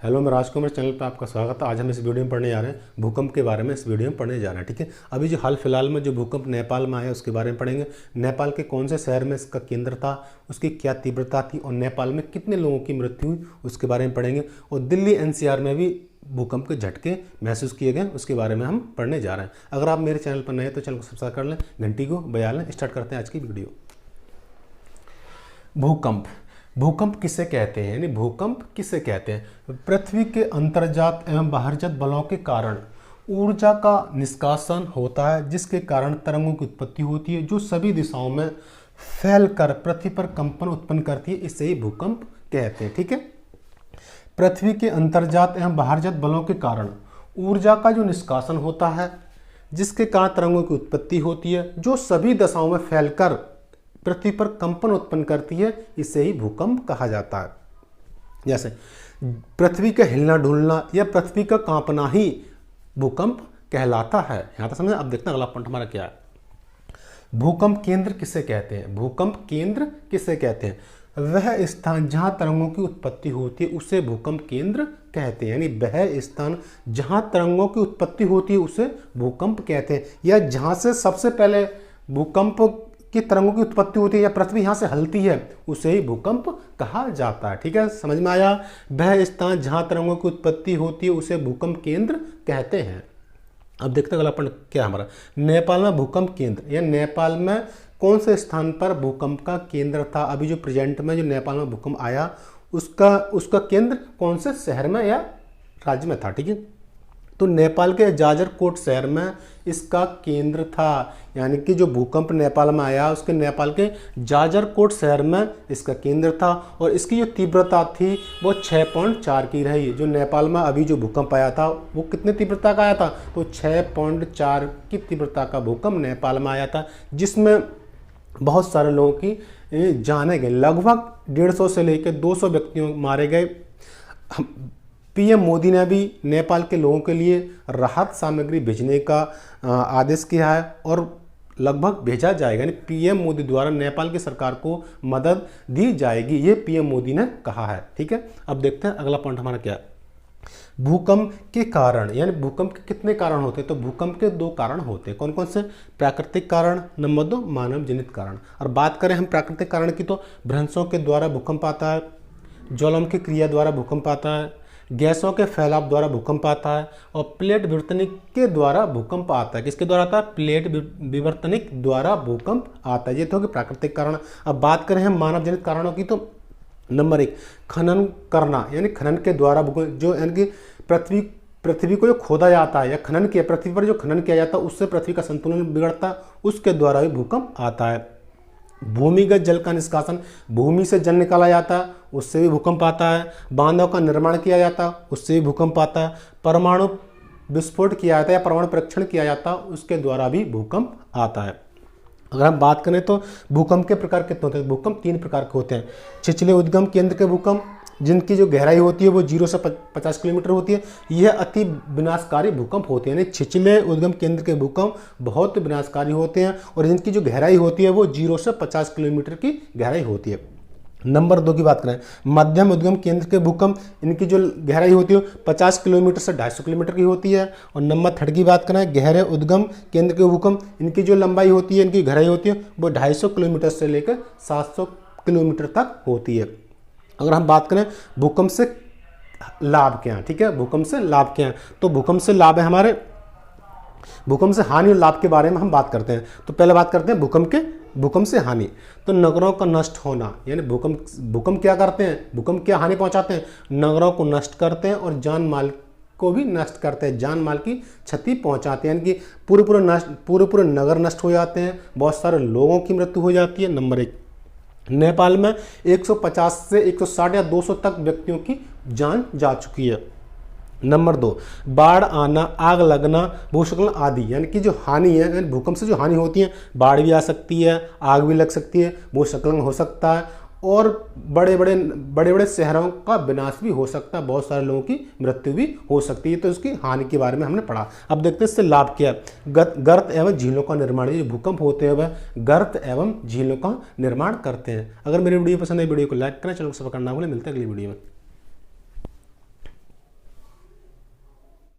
Hello, मैं राजकुमार channel पर आपका स्वागत है। आज हम इस वीडियो में पढ़ने जा रहे हैं भूकंप के बारे में। इस वीडियो में पढ़ने जा रहे हैं, ठीक है। अभी जो हाल फिलहाल में जो भूकंप नेपाल में आया उसके बारे में पढ़ेंगे। नेपाल के कौन से शहर में इसका केंद्र था, उसकी क्या तीव्रता थी और नेपाल में कितने लोगों की मृत्यु हुई उसके बारे में पढ़ेंगे। और दिल्ली NCR में भी भूकंप के झटके महसूस किए गए, उसके बारे में हम पढ़ने जा रहे हैं। अगर आप मेरे चैनल पर नए हैं तो चैनल को सब्सक्राइब कर लें, घंटी को बजा लें। स्टार्ट करते हैं आज की वीडियो। भूकंप किसे कहते हैं, यानी भूकंप किसे कहते हैं? पृथ्वी के अंतर्जात एवं बाहरजात बलों के कारण ऊर्जा का निष्कासन होता है, जिसके कारण तरंगों की उत्पत्ति होती है जो सभी दिशाओं में फैलकर पृथ्वी पर कंपन उत्पन्न करती है। इसे ही भूकंप कहते हैं, ठीक है। पृथ्वी के अंतर्जात एवं बाहरजात बलों के कारण ऊर्जा का जो निष्कासन होता है, जिसके कारण तरंगों की उत्पत्ति होती है जो सभी दिशाओं में फैलकर पृथ्वी पर कंपन उत्पन्न करती है, इसे ही भूकंप कहा जाता है। जैसे पृथ्वी का हिलना डुलना या पृथ्वी का कांपना ही भूकंप कहलाता है। यहां तक समझे। अब देखते हैं अगला पॉइंट हमारा क्या है। भूकंप केंद्र किसे कहते हैं? भूकंप केंद्र किसे कहते हैं? वह स्थान जहां तरंगों की उत्पत्ति होती है उसे भूकंप केंद्र कहते हैं। यानी वह स्थान जहां तरंगों की उत्पत्ति होती है उसे भूकंप कहते हैं, या जहां से सबसे पहले भूकंप कि तरंगों की उत्पत्ति होती है या पृथ्वी यहाँ से हलती है उसे ही भूकंप कहा जाता है, ठीक है। समझ में आया? वह स्थान जहाँ तरंगों की उत्पत्ति होती है उसे भूकंप केंद्र कहते हैं। अब देखते हैं अगला पॉइंट क्या हमारा। नेपाल में भूकंप केंद्र, या नेपाल में कौन से स्थान पर भूकंप का केंद्र था? अभी जो प्रेजेंट में जो नेपाल में भूकंप आया उसका केंद्र कौन से शहर में या राज्य में था, ठीक है। तो नेपाल के जाजरकोट शहर में इसका केंद्र था, यानी कि जो भूकंप नेपाल में आया उसके नेपाल के जाजरकोट शहर में इसका केंद्र था। और इसकी जो तीव्रता थी वो 6.4 की रही। जो नेपाल में अभी जो भूकंप आया था वो कितने तीव्रता का आया था? तो 6.4 की तीव्रता का भूकंप नेपाल में आया था, जिसमें बहुत सारे लोगों की जाने गई। लगभग 150 से लेकर 200 व्यक्तियों मारे गए। PM मोदी ने भी नेपाल के लोगों के लिए राहत सामग्री भेजने का आदेश किया है और लगभग भेजा जाएगा। यानी PM मोदी द्वारा नेपाल की सरकार को मदद दी जाएगी, ये PM मोदी ने कहा है, ठीक है। अब देखते हैं अगला पॉइंट हमारा क्या है। भूकंप के कारण, यानी भूकंप के कितने कारण होते हैं? तो भूकंप के 2 कारण होते हैं। कौन कौन से? प्राकृतिक कारण, नंबर 2 मानव जनित कारण। और बात करें हम प्राकृतिक कारण की तो भ्रंशों के द्वारा भूकंप आता है, ज्वालामुखी क्रिया द्वारा भूकंप आता है, गैसों के फैलाव द्वारा भूकंप आता है और प्लेट विवर्तनिक के द्वारा भूकंप आता है। किसके द्वारा आता है? प्लेट विवर्तनिक द्वारा भूकंप आता है। ये तो होगी प्राकृतिक कारण। अब बात करें हम मानव जनित कारणों की तो नंबर 1 खनन करना, यानी खनन के द्वारा भूकंप, जो यानी कि पृथ्वी को जो खोदा जाता है या खनन किया, पृथ्वी पर जो खनन किया जाता है उससे पृथ्वी का संतुलन बिगड़ता है, उसके द्वारा भी भूकंप आता है। भूमिगत जल का निष्कासन, भूमि से जल निकाला जाता है उससे भी भूकंप आता है। बांधों का निर्माण किया जाता है उससे भी भूकंप आता है। परमाणु विस्फोट किया जाता है या परमाणु परीक्षण किया जाता है उसके द्वारा भी भूकंप आता है। अगर हम बात करें तो भूकंप के प्रकार कितने होते हैं? भूकंप 3 प्रकार के होते हैं। छिछले उद्गम केंद्र के भूकंप, जिनकी जो गहराई होती है वो 0 से 50 किलोमीटर होती है, यह अति विनाशकारी भूकंप होते हैं। यानी छिछले उद्गम केंद्र के भूकंप बहुत विनाशकारी होते हैं और जिनकी जो गहराई होती है वो 0 से 50 किलोमीटर की गहराई होती है। नंबर 2 की बात करें, मध्यम उद्गम केंद्र के भूकंप, इनकी जो गहराई होती है 50 किलोमीटर से 250 किलोमीटर की होती है। और नंबर 3 की बात करें, गहरे उद्गम केंद्र के भूकंप, इनकी जो लंबाई होती है, इनकी गहराई होती है वो 250 किलोमीटर से लेकर 700 किलोमीटर तक होती है। अगर हम बात करें भूकंप से लाभ क्या है, ठीक है, भूकंप से लाभ क्या है, तो भूकंप से लाभ है हमारे, भूकंप से हानि और लाभ के बारे में हम बात करते हैं। तो पहले बात करते हैं भूकंप से हानि। तो नगरों का नष्ट होना, यानी भूकंप क्या करते हैं? भूकंप क्या हानि पहुंचाते हैं? नगरों को नष्ट करते हैं और जान माल को भी नष्ट करते हैं, जान माल की क्षति पहुंचाते हैं, यानी कि पूरे नगर नष्ट हो जाते हैं, बहुत सारे लोगों की मृत्यु हो जाती है। नंबर 1, नेपाल में 150 से 160 या 200 तक व्यक्तियों की जान जा चुकी है। नंबर 2, बाढ़ आना, आग लगना, भूस्खलन आदि, यानी कि जो हानि है, यानी भूकंप से जो हानि होती है, बाढ़ भी आ सकती है, आग भी लग सकती है, भूस्खलन हो सकता है और बड़े बड़े शहरों का विनाश भी हो सकता है, बहुत सारे लोगों की मृत्यु भी हो सकती है। तो इसकी हानि के बारे में हमने पढ़ा। अब देखते हैं इससे लाभ क्या है। गर्त एवं झीलों का निर्माण, ये भूकंप होते हैं वह गर्त एवं झीलों का निर्माण करते हैं। अगर मेरी वीडियो पसंद है वीडियो को लाइक करें, चैनल को सब्सक्राइब करना भूलें। मिलते हैं अगली वीडियो में।